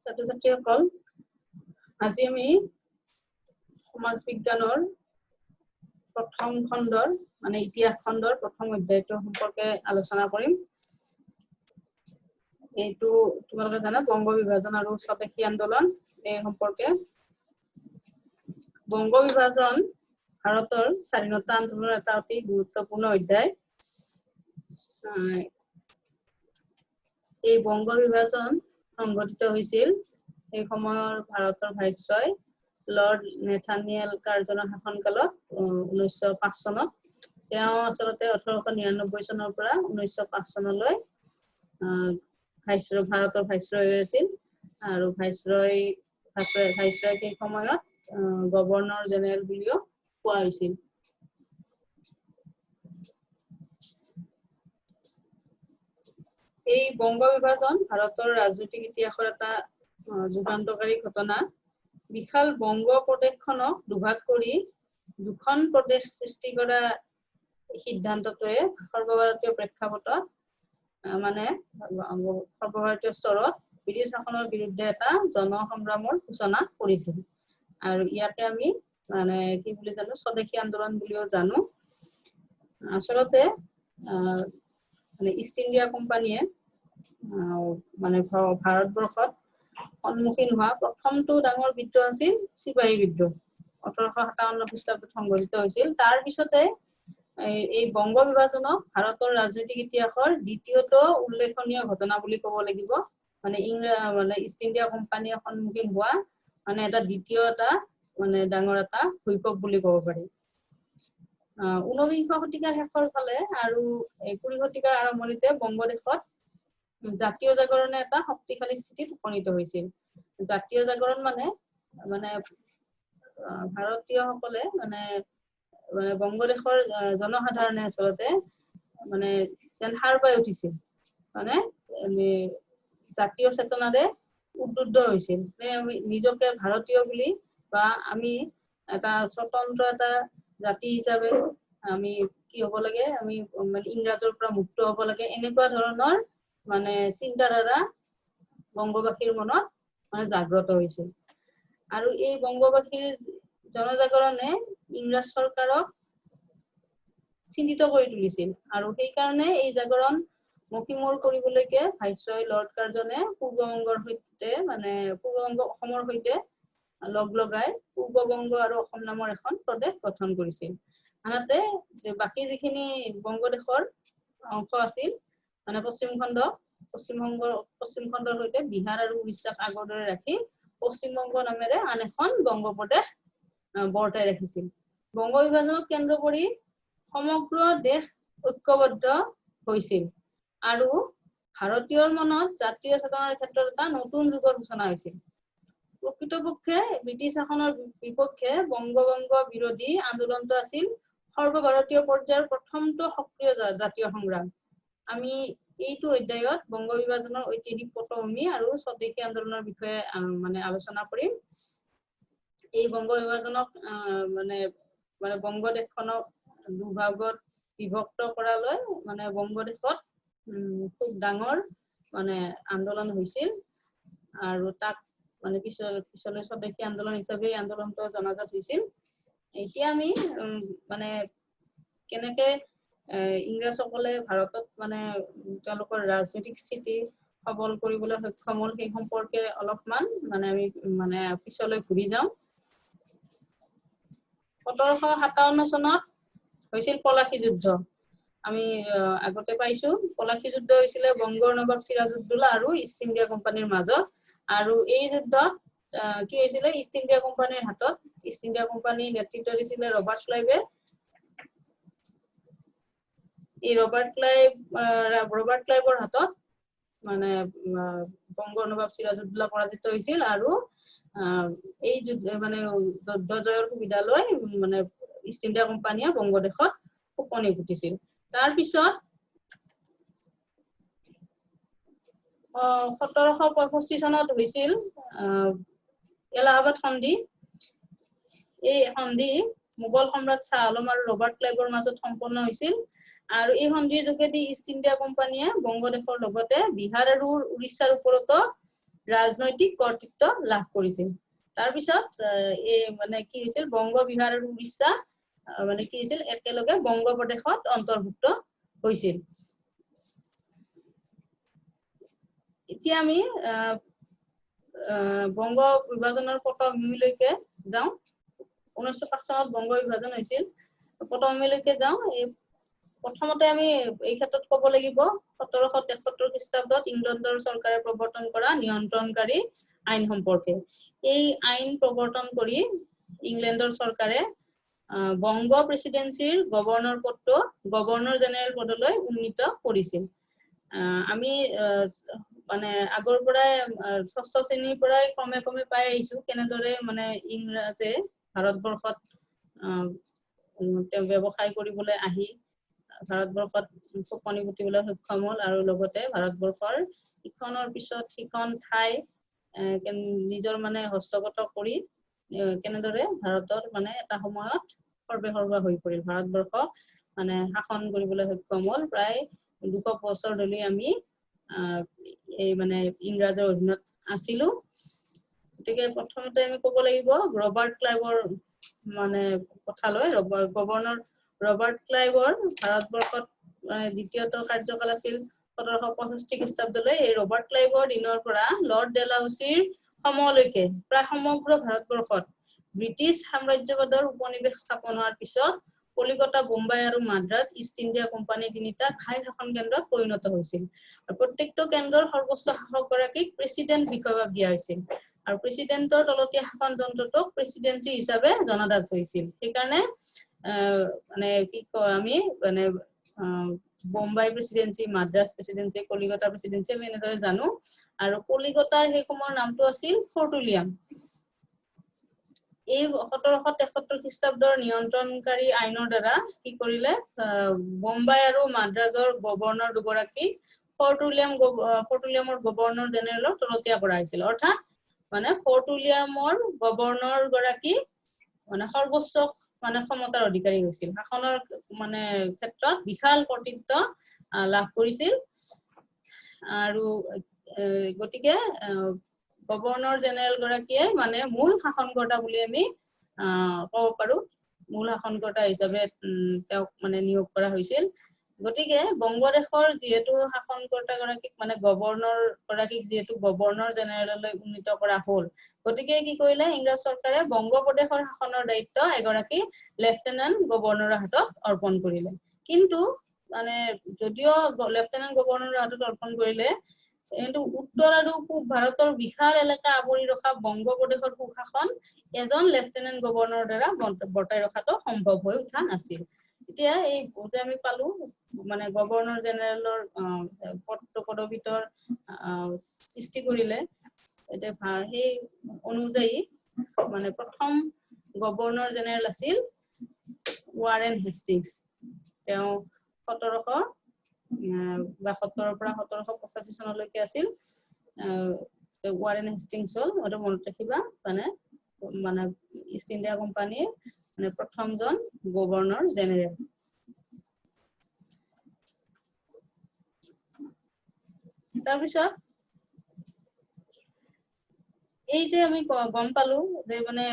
ছাত্ৰ-ছাত্ৰীসকল আজি আমি সমাজ বিজ্ঞানৰ প্ৰথম খণ্ডৰ মানে ইতিহাস খণ্ডৰ প্ৰথম অধ্যায়টো সম্পৰ্কে আলোচনা কৰিম। এইটো তোমালোকে জানা বংগ বিভাজন আৰু স্বদেশী আন্দোলন এই সম্পৰ্কে। বংগ বিভাজন ভাৰতৰ স্বাধীনতা আন্দোলনৰ এটা অতি গুৰুত্বপূৰ্ণ অধ্যায়। এই বংগ বিভাজন সংঘটিত হৈছিল এই সময়ৰ ভাৰতৰ ভাইসৰয় লৰ্ড নেথানিয়েল কাৰ্জনৰ শাসনকালত 1905 চনত। তেওঁ আচলতে 1899 চনৰ পৰা 1905 চনলৈ ভাৰতৰ ভাইসৰয় আছিল আৰু ভাইসৰয় সেই সময়ত গভৰ্ণৰ জেনেৰেল বুলিও কোৱা হৈছিল। এই বংগ বিভাজন ভাৰতৰ ৰাজনৈতিক ইতিহাসৰ এটা যুগান্তকাৰী ঘটনা। বিশাল বংগ প্ৰদেশখনক দুভাগ কৰি দুখন প্ৰদেশ সৃষ্টি কৰা সিদ্ধান্তটোৱে সৰ্বভাৰতীয় প্ৰেক্ষাপটত মানে সৰ্বভাৰতীয় স্তৰত ব্ৰিটিছ শাসনৰ বিৰুদ্ধে এটা জনসংগ্ৰামৰ সূচনা কৰিছিল আৰু ইয়াকে আমি মানে কি বুলি জানো স্বদেশী আন্দোলন বুলিও জানো। আচলতে মানে ইষ্ট ইণ্ডিয়া কোম্পানীয়ে মানে ভাৰতবৰ্ষত সন্মুখীন হোৱা প্ৰথমটো ডাঙৰ বিদ্ৰোহ আছিল চিপাহী বিদ্ৰোহ। 1857 খ্ৰীষ্টাব্দত সংঘটিত হৈছিল। তাৰ পিছতে এই বংগ বিভাজনক ভাৰতৰ ৰাজনৈতিক ইতিহাসৰ দ্বিতীয়টো উল্লেখনীয় ঘটনা বুলি ক'ব লাগিব। মানে ইষ্ট ইণ্ডিয়া কোম্পানীয়ে সন্মুখীন হোৱা মানে এটা দ্বিতীয় এটা মানে ডাঙৰ এটা ভূমিকম্প বুলি ক'ব পাৰি। 19বিংশ শতিকাৰ শেষৰ ফালে আৰু 20 শতিকাৰ আৰম্ভণিতে বংগদেশত জাতীয় জাগৰণে এটা শক্তিশালী স্থিতিত উপনীত হৈছিল। জাতীয় জাগৰণ মানে ভাৰতীয়সকলে মানে বংগদেশৰ জনসাধাৰণে আচলতে মানে যেন সাৰ পাই উঠিছিল, মানে জাতীয় চেতনাৰে উদ্বুদ্ধ হৈছিল। আমি নিজকে ভাৰতীয় বুলি বা আমি এটা স্বতন্ত্ৰ এটা জাতি হিচাপে আমি কি হ'ব লাগে, আমি মানে ইংৰাজৰ পৰা মুক্ত হ'ব লাগে, এনেকুৱা ধৰণৰ মানে চিন্তাধাৰা বংগবাসীৰ মনত মানে জাগ্ৰত হৈছিল। আৰু এই বংগবাসীৰ জনজাগৰণে ইংৰাজ চৰকাৰক চিন্তিত কৰি তুলিছিল আৰু সেইকাৰণে এই জাগৰণ মষিমূৰ কৰিবলৈকে ভাইসৰয় লৰ্ড কাৰ্জনে পূৰ্ববংগৰ সৈতে মানে পূৰ্ববংগ অসমৰ সৈতে লগ লগাই পূৰ্ববংগ আৰু অসম নামৰ এখন প্ৰদেশ গঠন কৰিছিল। আনহাতে যে বাকী যিখিনি বংগদেশৰ অংশ আছিল মানে পশ্চিম খণ্ডৰ সৈতে বিহাৰ আৰু উৰিষ্যাক আগৰ দৰে ৰাখি পশ্চিমবংগ নামেৰে আন এখন বংগ প্ৰদেশ বৰ্তাই ৰাখিছিল। বংগ বিভাজনক কেন্দ্ৰ কৰি সমগ্ৰ দেশ ঐক্যবদ্ধ হৈছিল আৰু ভাৰতীয়ৰ মনত জাতীয় চেতনাৰ ক্ষেত্ৰত এটা নতুন যুগৰ সূচনা হৈছিল। প্ৰকৃতপক্ষে ব্ৰিটিছ শাসনৰ বিপক্ষে বংগভংগ বিৰোধী আন্দোলনটো আছিল সৰ্বভাৰতীয় পৰ্যায়ৰ প্ৰথমটো সক্ৰিয় জাতীয় সংগ্ৰাম। আমি এইটো অধ্যায়ত বংগ বিভাজনৰ ঐতিহাসিক পটভূমি আৰু স্বদেশী আন্দোলনৰ বিষয়ে মানে আলোচনা কৰিম। এই বংগ বিভাজনক মানে বংগদেশখনক দুভাগত বিভক্ত কৰালৈ মানে বংগদেশত খুব ডাঙৰ মানে আন্দোলন হৈছিল আৰু তাক মানে পিছলৈ স্বদেশী আন্দোলন হিচাপে এই আন্দোলনটো জনাজাত হৈছিল। এতিয়া আমি মানে কেনেকে ইংৰাজসকলে ভাৰতত মানে তেওঁলোকৰ ৰাজনৈতিক স্থিতি সবল কৰিবলৈ সক্ষম হ'ল সেই সম্পৰ্কে অলপমান মানে আমি মানে পিছলৈ ঘূৰি যাওঁ। 1757 চনত হৈছিল পলাশী যুদ্ধ। আমি আগতে পাইছো পলাশী যুদ্ধ হৈছিলে বংগৰ নবাব চিৰাজউদ্দৌলা আৰু ইষ্ট ইণ্ডিয়া কোম্পানীৰ মাজত। আৰু এই যুদ্ধত কি হৈছিলে, ইষ্ট ইণ্ডিয়া কোম্পানীৰ হাতত ইষ্ট ইণ্ডিয়া কোম্পানীৰ নেতৃত্ব দিছিলে ৰবাৰ্ট ক্লাইভে। এই ৰবাৰ্ট ক্লাইভৰ হাতত মানে বংগৰ নবাব চিৰাজউদ্দৌলা পৰাজিত হৈছিল আৰু এই যুদ্ধ মানে যুদ্ধ জয়ৰ সুবিধা লৈ মানে ইষ্ট ইণ্ডিয়া কোম্পানীয়ে বংগদেশত উপনী ঘটিছিল। তাৰ পিছত 1765 চনত হৈছিল এলাহাবাদ সন্ধি। এই সন্ধি মোগল সম্ৰাট শ্বাহ আলম আৰু ৰবাৰ্ট ক্লাইভৰ মাজত সম্পন্ন হৈছিল আৰু এই সন্ধিৰ যোগেদি ইষ্ট ইণ্ডিয়া কোম্পানীয়ে বংগদেশৰ লগতে বিহাৰ আৰু উৰিষ্যাৰ ওপৰতো ৰাজনৈতিক কৰ্তৃত্ব লাভ কৰিছিল তাৰ পিছত এই মানে কি হৈছিল বংগ বিহাৰ আৰু উৰিষ্যা মানে কি হৈছিল একেলগে বংগ প্ৰদেশত অন্তৰ্ভুক্ত হৈছিল এতিয়া আমি বংগ বিভাজনৰ পটভূমিলৈকে যাওঁ 1905 চনত বংগ বিভাজন হৈছিল পটভূমিলৈকে যাওঁ এই প্ৰথমতে আমি এই ক্ষেত্ৰত ক'ব লাগিব 1773 খ্ৰীষ্টাব্দত ইংলেণ্ডৰ চৰকাৰে প্ৰৱৰ্তন কৰা নিয়ন্ত্ৰণকাৰী আইন সম্পৰ্কে এই আইন প্ৰৱৰ্তন কৰি ইংলেণ্ডৰ চৰকাৰে বংগ প্ৰেসিডেন্সিৰ গভৰ্ণৰ পদটো গভৰ্ণৰ জেনেৰেল পদলৈ উন্নীত কৰিছিল আমি মানে আগৰ পৰাই ষষ্ঠ শ্ৰেণীৰ পৰাই ক্ৰমে ক্ৰমে পাই আহিছো কেনেদৰে মানে ইংৰাজে ভাৰতবৰ্ষত ব্যৱসায় কৰিবলৈ আহি ভাৰতবৰ্ষত ফুকনি পুতিবলৈ সক্ষম হ'ল আৰু লগতে ভাৰতবৰ্ষৰ ইখনৰ পিছত সিখন ঠাই নিজৰ মানে হস্তগত কৰি কেনেদৰে ভাৰতৰ মানে এটা সময়ত সৰ্বসৰ্বা হৈ পৰিল ভাৰতবৰ্ষ মানে শাসন কৰিবলৈ সক্ষম হ'ল প্ৰায় 200 বছৰ ধৰি আমি এই মানে ইংৰাজৰ অধীনত আছিলো গতিকে প্ৰথমতে আমি ক'ব লাগিব ৰবাৰ্ট ক্লাইভৰ মানে কথালৈ গভৰ্ণৰ ৰবাৰ্ট ক্লাইভৰ ভাৰতবৰ্ষত দ্বিতীয়টো কাৰ্যকাল আছিল 1765 খ্ৰীষ্টাব্দলৈ এই ৰবাৰ্ট ক্লাইভৰ দিনৰ পৰা লৰ্ড ডেলাউচিৰ সময়লৈকে প্ৰায় সমগ্ৰ ভাৰতবৰ্ষত ব্ৰিটিছ সাম্ৰাজ্যবাদৰ উপনিবেশ স্থাপন হোৱাৰ পিছত কলিকতা বোম্বাই আৰু মাদ্ৰাজ ইষ্ট ইণ্ডিয়া কোম্পানী তিনিটা ঘাই শাসন কেন্দ্ৰত পৰিণত হৈছিল আৰু প্ৰত্যেকটো কেন্দ্ৰৰ সৰ্বোচ্চ শাসক গৰাকীক প্ৰেসিডেন্ট বিষয়ভাগ দিয়া হৈছিল আৰু প্ৰেসিডেন্টৰ তলতীয়া শাসন যন্ত্ৰটোক প্ৰেসিডেন্সি হিচাপে জনাজাত হৈছিল সেইকাৰণে মানে কি কয় আমি মানে Bombay presidency Madras presidency Calcutta presidency আমি এনেদৰে জানো আৰু কলিকতাৰ সেই সময়ৰ নামটো আছিল ফৰ্ট উইলিয়াম এই 1773 খ্ৰীষ্টাব্দৰ নিয়ন্ত্ৰণকাৰী আইনৰ দ্বাৰা কি কৰিলে বোম্বাই আৰু মাদ্ৰাজৰ গভৰ্ণৰ দুগৰাকী ফৰ্ট উইলিয়ামৰ গভৰ্ণৰ জেনেৰেলৰ তলতীয়া কৰা হৈছিল অৰ্থাৎ মানে ফৰ্ট উইলিয়ামৰ গভৰ্ণৰ গৰাকী মানে সৰ্বোচ্চ মানে ক্ষমতাৰ অধিকাৰী হৈছিল শাসনৰ মানে ক্ষেত্ৰত বিশাল কৰ্তৃত্ব লাভ কৰিছিল আৰু গতিকে গভৰ্ণৰ জেনেৰেল গৰাকীয়ে মানে মূল শাসনকৰ্তা বুলি আমি ক'ব পাৰো মূল শাসনকৰ্তা হিচাপে তেওঁক মানে নিয়োগ কৰা হৈছিল গতিকে বংগদেশৰ যেহেতু শাসনকৰ্তা গৰাকীক মানে গভৰ্ণৰ গৰাকীক যেহেতু গভৰ্ণৰ জেনেৰেললৈ উন্নীত কৰা হ'ল গতিকে কি কৰিলে ইংৰাজ চৰকাৰে বংগ প্ৰদেশৰ শাসনৰ দায়িত্ব এগৰাকী লেফটেনেণ্ট গভৰ্ণৰৰ হাতত অৰ্পণ কৰিলে কিন্তু মানে যদিও লেফটেনেণ্ট গভৰ্ণৰৰ হাতত অৰ্পণ কৰিলে কিন্তু উত্তৰ আৰু পূব ভাৰতৰ বিশাল এলেকা আৱৰি ৰখা বংগ প্ৰদেশৰ সুশাসন এজন লেফটেনেণ্ট গভৰ্ণৰৰ দ্বাৰা বৰ্তাই ৰখাটো সম্ভৱ হৈ উঠা নাছিল এতিয়া এই যে আমি পালো মানে গভৰ্ণৰ জেনেৰেলৰ পদবীৰ সৃষ্টি কৰিলে এতিয়া সেই অনুযায়ী মানে প্ৰথম গভৰ্ণৰ জেনেৰেল আছিল ৱাৰেন হেষ্টিংছ তেওঁ 1772 পৰা 1785 চনলৈকে আছিল ৱাৰেন হেষ্টিংছ হ'ল আৰু মনত ৰাখিবা মানে ইষ্ট ইণ্ডিয়া কোম্পানীৰ মানে প্ৰথমজন গভৰ্ণৰ জেনেৰেল তাৰপিছত এই যে আমি গম পালো যে মানে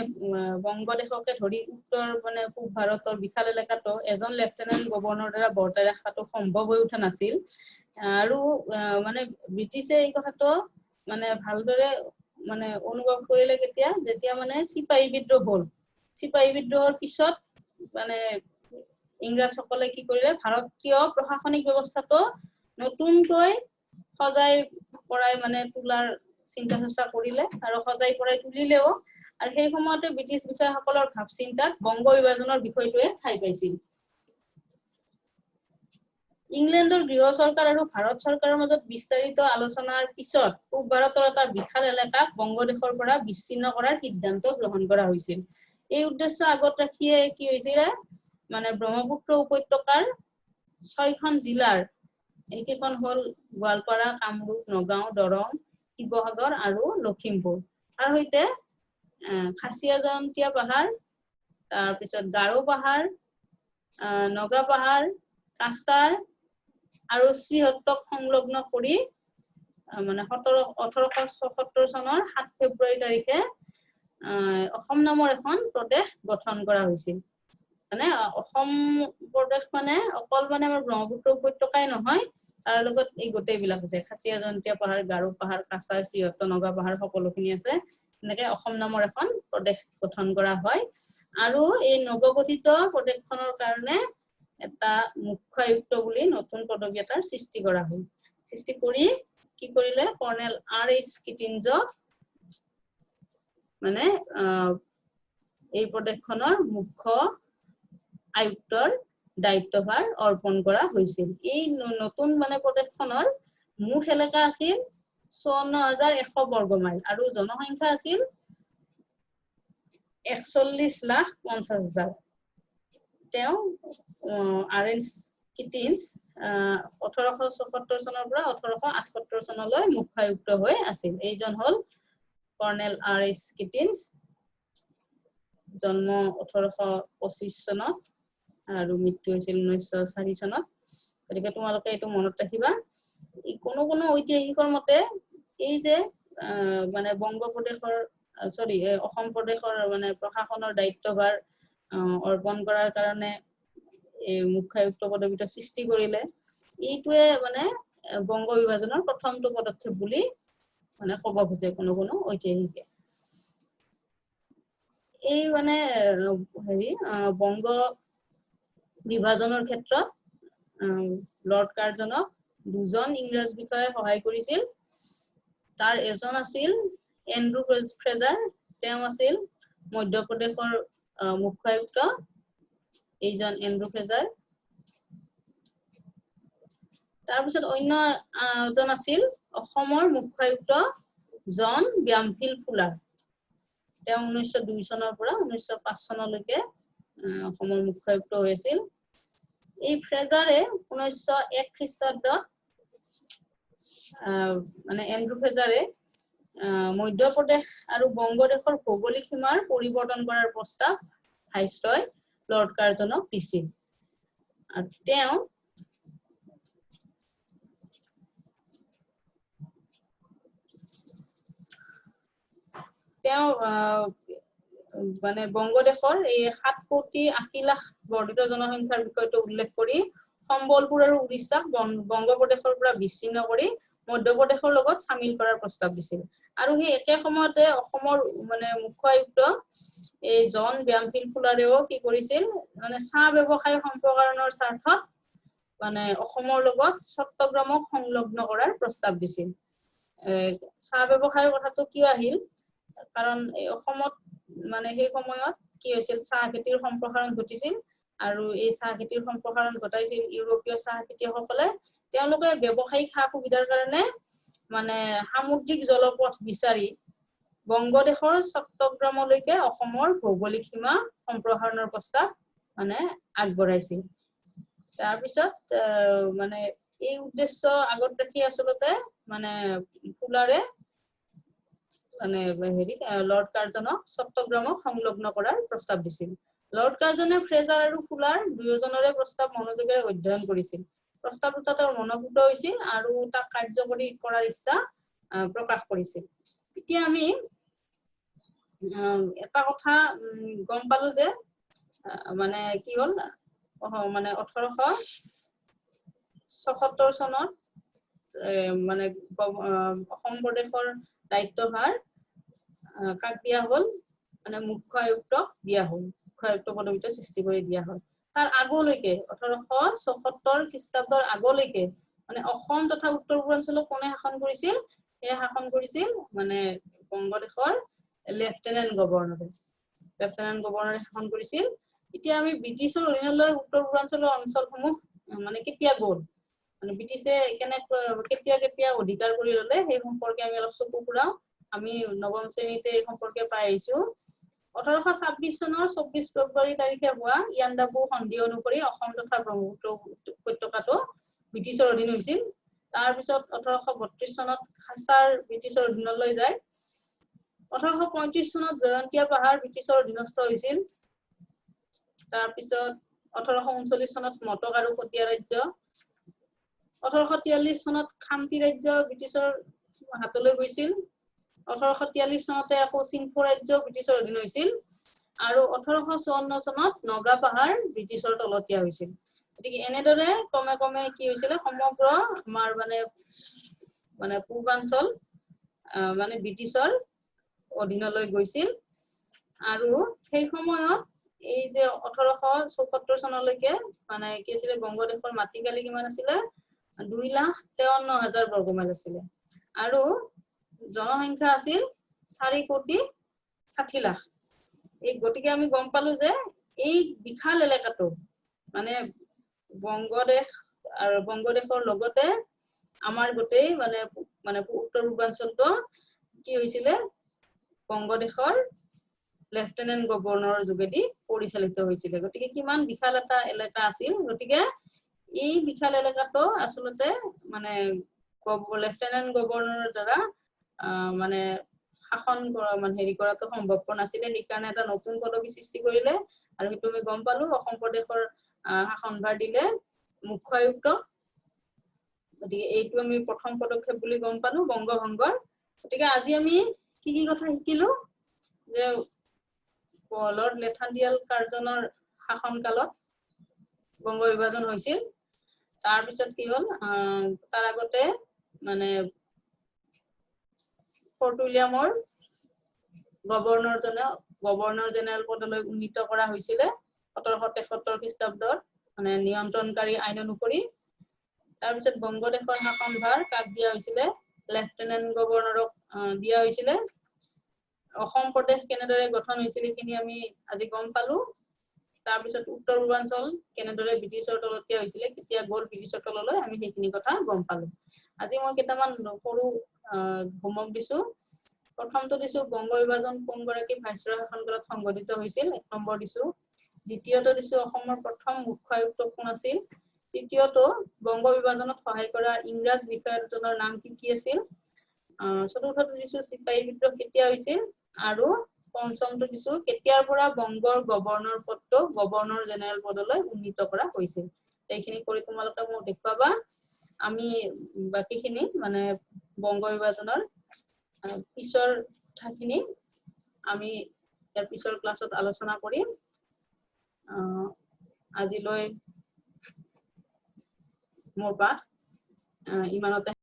বংগদেশকে ধৰি উত্তৰ মানে পূব ভাৰতৰ বিশাল এলেকাটো এজন লেফটেনেণ্ট গভৰ্ণৰ দ্বাৰা বৰ্তাই ৰখাটো সম্ভৱ হৈ উঠা নাছিল আৰু মানে ব্ৰিটিছে এই কথাটো মানে ভালদৰে মানে অনুভৱ কৰিলে কেতিয়া যেতিয়া মানে চিপাহী বিদ্ৰোহ হ'ল চিপাহী বিদ্ৰোহৰ পিছত মানে ইংৰাজসকলে কি কৰিলে ভাৰতীয় প্ৰশাসনিক ব্যৱস্থাটো নতুনকৈ সজাই পৰাই মানে তোলাৰ চিন্তা চৰ্চা কৰিলে আৰু সজাই পৰাই তুলিলেও আৰু সেই সময়তে ব্ৰিটিছ বিষয়াসকলৰ ভাৱ চিন্তাত বংগ বিভাজনৰ বিষয়টোৱে ঠাই পাইছিল ইংলেণ্ডৰ গৃহ চৰকাৰ আৰু ভাৰত চৰকাৰৰ মাজত বিস্তাৰিত আলোচনাৰ পিছত পূব ভাৰতৰ এটা বিশাল এলেকাক বংগদেশৰ পৰা বিচ্ছিন্ন কৰাৰ সিদ্ধান্ত গ্ৰহণ কৰা হৈছিল এই উদ্দেশ্য আগত ৰাখিয়ে কি হৈছিল মানে ব্ৰহ্মপুত্ৰ উপত্যকাৰ 6খন জিলাৰ এইকেইখন হ'ল গোৱালপাৰা কামৰূপ নগাঁও দৰং শিৱসাগৰ আৰু লখিমপুৰ তাৰ সৈতে খাচিয়া জয়ন্তীয়া পাহাৰ তাৰপিছত গাৰো পাহাৰ নগা পাহাৰ কাছাৰ আৰু শ্ৰীহট্টক সংলগ্ন কৰি মানে 1877 চনৰ 7 ফেব্ৰুৱাৰী তাৰিখে অসম নামৰ এখন প্ৰদেশ গঠন কৰা হৈছিল। মানে অসম প্ৰদেশ মানে অকল মানে আমাৰ ব্ৰহ্মপুত্ৰ উপত্যকাই নহয়, তাৰ লগত এই গোটেইবিলাক আছে, খাচীয়া জয়ন্তীয়া পাহাৰ, গাৰো পাহাৰ, কাছাৰ, চিহ্ন, নগা পাহাৰ সকলোখিনি আছে। এনেকে অসম নামৰ এখন প্ৰদেশ গঠন কৰা হয়। আৰু এই নৱগঠিত প্ৰদেশখনৰ কাৰণে এটা মুখ্য আয়ুক্ত বুলি নতুন পদবী এটাৰ সৃষ্টি কৰা হ'ল। সৃষ্টি কৰি কি কৰিলে, কৰ্ণেল R.H. কিটিনজ মানে এই প্ৰদেশখনৰ মুখ্য আয়ুক্তৰ দায়িত্বভাৰ অৰ্পণ কৰা হৈছিল। এই নতুন মানে প্ৰদেশখনৰ মুঠ এলেকা আছিল 54,100 বৰ্গ মাইল আৰু জনসংখ্যা আছিল 41,50,000। তেওঁ R.H. কিটিনজ 1877 চনৰ পৰা 1878 চনলৈ মুখ্য আয়ুক্ত হৈ আছিল। এইজন হল কৰ্ণেল R.H. কিটিনজ, জন্ম 1825 চনত আৰু মৃত্যু হৈছিল 1904 চনত। গতিকে তোমালোকে এইটো মনত ৰাখিবা। কোনো ঐতিহাসিকৰ মতে এই যে মানে বংগপ্ৰদেশৰ অসম প্ৰদেশৰ মানে প্ৰশাসনৰ দায়িত্বভাৰ অৰ্পণ কৰাৰ কাৰণে এই মুখ্য আয়ুক্ত পদবীটো সৃষ্টি কৰিলে, এইটোৱে মানে বংগ বিভাজনৰ প্ৰথমটো পদক্ষেপ বুলি মানে ক'ব খোজে কোনো ঐতিহাসিকে। এই মানে বংগ বিভাজনৰ ক্ষেত্ৰত লৰ্ড কাৰ্জনক দুজন ইংৰাজ বিষয়াই সহায় কৰিছিল। তাৰ এজন আছিল এন্ড্ৰু ফ্ৰেজাৰ, তেওঁ আছিল মধ্যপ্ৰদেশৰ মুখ্য আয়ুক্ত, এইজন এন্ড্ৰু ফ্ৰেজাৰ। তাৰপিছত অন্য এজন আছিল অসমৰ মুখ্য আয়ুক্ত জন ব্যামফিল্ড ফুলাৰ। তেওঁ 1902 চনৰ পৰা 1905 চনলৈকে অসমৰ মুখ্য আয়ুক্ত হৈছিল। এই ফ্ৰেজাৰে 1901 খ্ৰীষ্টাব্দত মানে এন্ড্ৰু ফ্ৰেজাৰে মধ্যপ্ৰদেশ আৰু বংগদেশৰ ভৌগোলিক সীমাৰ পৰিৱৰ্তন কৰাৰ প্ৰস্তাৱ ভাইসৰয় লৰ্ড কাৰ্জনক দিছিল। আৰু তেওঁ মানে বংগদেশৰ এই 7,80,00,000 বৰ্ধিত জনসংখ্যাৰ বিষয়টো উল্লেখ কৰি সম্বলপুৰ আৰু উৰিষ্যাক বংগপ্ৰদেশৰ পৰা বিচ্ছিন্ন কৰি মধ্যপ্ৰদেশৰ লগত সামিল কৰাৰ প্ৰস্তাৱ দিছিল। আৰু সেই একে সময়তে অসমৰ মানে মুখ্য আয়ুক্ত এই জন ব্যামফিল্ড ফুলাৰেও কি কৰিছিল, মানে চাহ ব্যৱসায় সম্প্ৰসাৰণৰ স্বাৰ্থত মানে অসমৰ লগত চট্টগ্ৰামক সংলগ্ন কৰাৰ প্ৰস্তাৱ দিছিল। চাহ ব্যৱসায়ৰ কথাটো কিয় আহিল, কাৰণ এই অসমত মানে সেই সময়ত কি হৈছিল, চাহ খেতিৰ সম্প্ৰসাৰণ ঘটিছিল আৰু এই চাহ খেতিৰ সম্প্ৰসাৰণ ঘটাইছিল ইউৰোপীয় চাহ খেতিয়কসকলে। তেওঁলোকে ব্যৱসায়িক সা সুবিধাৰ কাৰণে মানে সামুদ্ৰিক জলপথ বিচাৰি বংগদেশৰ চট্টগ্ৰামলৈকে অসমৰ ভৌগোলিক সীমা সম্প্ৰসাৰণৰ প্ৰস্তাৱ মানে আগবঢ়াইছিল। তাৰপিছত মানে এই উদ্দেশ্য আগত ৰাখি আচলতে মানে ফুলাৰে মানে লৰ্ড কাৰ্জনক চট্টগ্ৰামক সংলগ্ন কৰাৰ প্ৰস্তাৱ দিছিল। লৰ্ড কাৰ্জনে ফ্ৰেজাৰ আৰু ফুলাৰ দুয়োজনৰে প্ৰস্তাৱ মনোযোগেৰে অধ্যয়ন কৰিছিল। প্ৰস্তাৱ দুটা তেওঁৰ মনোভূত হৈছিল আৰু তাক কাৰ্যকৰী কৰাৰ ইচ্ছা প্ৰকাশ কৰিছিল। এতিয়া আমি এটা কথা গম পালো যে মানে কি হল, মানে 1877 চনত মানে অসম প্ৰদেশৰ দায়িত্বভাৰ কাক দিয়া হল, মানে মুখ্য আয়ুক্তক দিয়া হল, মুখ্য আয়ুক্ত পদবীটো সৃষ্টি কৰি দিয়া হল। তাৰ আগলৈকে 1874 খ্ৰীষ্টাব্দৰ আগলৈকে মানে অসম তথা উত্তৰ পূৰ্বাঞ্চলক কোনে শাসন কৰিছিল, সেয়া শাসন কৰিছিল মানে বংগদেশৰ লেফটেনেণ্ট গভৰ্ণৰে শাসন কৰিছিল। এতিয়া আমি ব্ৰিটিছৰ অধীনলৈ উত্তৰ পূৰ্বাঞ্চলৰ অঞ্চলসমূহ মানে কেতিয়া গ'ল, মানে ব্ৰিটিছে কেতিয়া অধিকাৰ কৰি ললে সেই সম্পৰ্কে আমি অলপ চকু ফুৰাও। আমি নৱম শ্ৰেণীতে এই সম্পৰ্কে পাই আহিছো। 1826 চনৰ 24 ফেব্ৰুৱাৰী তাৰিখে হোৱা ইয়াণ্ডাবু সন্ধি অনুসৰি অসম তথা ব্ৰহ্মপুত্ৰ উপত্যকাটো ব্ৰিটিছৰ অধীন হৈছিল। তাৰপিছত 1832 চনত খাচাৰ ব্ৰিটিছৰ অধীনলৈ যায়। 1835 চনত জয়ন্তীয়া পাহাৰ ব্ৰিটিছৰ অধীনস্থ হৈছিল। তাৰপিছত 1839 চনত মটক আৰু কটীয়া ৰাজ্য, 1843 চনত খামতি ৰাজ্য ব্ৰিটিছৰ হাতলৈ গৈছিল 1843 চনতে আকৌ চিংফৌ ৰাজ্য ব্ৰিটিছৰ অধীন হৈছিল আৰু 1854 চনত নগা পাহাৰ ব্ৰিটিছৰ তলতীয়া হৈছিল গতিকে এনেদৰে ক্ৰমে ক্ৰমে কি হৈছিল সমগ্ৰ আমাৰ মানে পূৰ্বাঞ্চল মানে ব্ৰিটিছৰ অধীনলৈ গৈছিল আৰু সেই সময়ত এই যে 1874 চনলৈকে মানে কি আছিল বংগদেশৰ মাটিকালি কিমান আছিল 2,53,000 বৰ্গ মাইল আছিল আৰু জনসংখ্যা আছিল 4,60,60,00,000 এই গতিকে আমি গম পালো যে এই বিশাল এলেকাটো মানে বংগদেশ আৰু বংগদেশৰ লগতে আমাৰ গোটেই মানে উত্তৰ পূৰ্বাঞ্চলটো কি হৈছিল বংগদেশৰ লেফটেনেন্ট গভৰ্ণৰৰ যোগেদি পৰিচালিত হৈছিল গতিকে কিমান বিশাল এটা এলেকা আছিল গতিকে এই বিশাল এলেকাটো আসলতে মানে লেফটেনেন্ট গভৰ্ণৰৰ দ্বাৰা মানে শাসন মানে হেৰি কৰাটো সম্ভৱপৰ নাছিলে সেই কাৰণে এটা নতুন পদবী সৃষ্টি কৰিলে আৰু সেইটো আমি গম পালো অসম প্ৰদেশৰ শাসনভাৰ দিলে মুখ্য আয়ুক্ত গতিকে এইটো আমি প্ৰথম পদক্ষেপ বুলি গম পালো বংগভংগৰ গতিকে আজি আমি কি কি কথা শিকিলো যে লৰ্ড লেথান্ডিয়াল কাৰ্জনৰ শাসনকালত বংগ বিভাজন হৈছিল তাৰ পিছত কি হল তাৰ আগতে মানে ফৰ্ট উইলিয়ামৰ গভৰ্ণৰ জেনেৰেল পদলৈ উন্নীত কৰা হৈছিল 1773 খ্ৰীষ্টাব্দত মানে নিয়ন্ত্ৰণকাৰী আইন অনুসৰি তাৰ পিছত বংগদেশৰ শাসনভাৰ কাক দিয়া হৈছিল লেফটেনেন্ট গভৰ্ণৰক দিয়া হৈছিল অসম প্ৰদেশ কেনেদৰে গঠন হৈছিল কিনি আমি আজি গম পালো তাৰ পিছত উত্তৰ পূৰ্বাঞ্চল কেনেদৰে ব্ৰিটিছৰ তলতীয়া হৈছিল কেতিয়া গল ব্ৰিটিছৰ তললৈ আমি সেইখিনি কথা গম পালো আজি মই কেইটামান সৰু হোমৱৰ্ক দিছো প্ৰথমটো দিছো বংগ বিভাজন কোন গৰাকী ভাইসৰয় শাসনকালত সংঘটিত হৈছিল এক নম্বৰ দিছো দ্বিতীয়টো দিছো অসমৰ প্ৰথম মুখ্য আয়ুক্ত কোন আছিল তৃতীয়টো বংগ বিভাজনত সহায় কৰা ইংৰাজ বিষয়াজনৰ নাম কি আছিল চতুৰ্থটো দিছো চিপাহী বিদ্ৰোহ কেতিয়া হৈছিল আৰু পঞ্চমটো দিছো কেতিয়াৰ পৰা বংগৰ গভৰ্ণৰ পদটো গভৰ্ণৰ জেনেৰেল পদলৈ উন্নীত কৰা হৈছিল এইখিনি কৰি তোমালোকে মোক দেখুৱাবা আমি বাকিখিনি মানে বংগ বিভাজনৰ পিছৰ ঠাখিনি আমি ইয়াৰ পিছৰ ক্লাছত আলোচনা কৰিম আজিলৈ মোৰ পাঠ ইমানতে